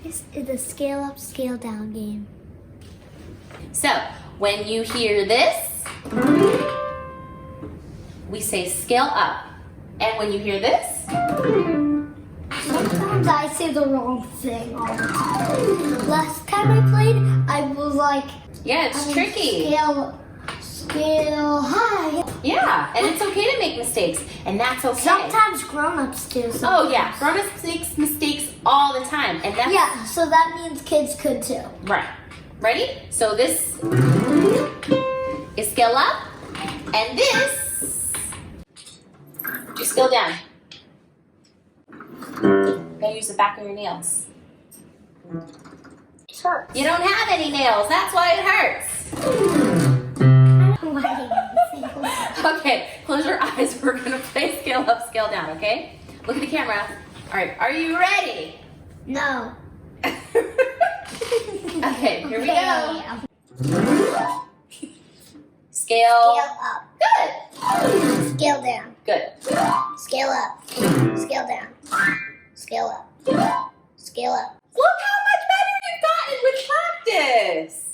This is a scale up, scale down game. So, when you hear this, we say scale up. And when you hear this, Sometimes I say the wrong thing all the time. Last time I played, I was like, yeah, it's tricky. Scale high. Yeah, and it's okay to make mistakes, and that's okay. Sometimes grown-ups do. Oh yeah, grown-ups make mistakes all the time, and that's Yeah, so that means kids could too. right. Ready? So this is scale up, and this you scale down. Gotta use the back of your nails. Sure. You don't have any nails, that's why it hurts. Okay, close your eyes. We're gonna play scale up, scale down, okay? Look at the camera. All right, are you ready? No. Okay, here we go. Bam. Scale. Scale up. Good. Scale down. Good. Scale up. Scale down. Scale up. Scale up. Look how much better you've gotten with practice.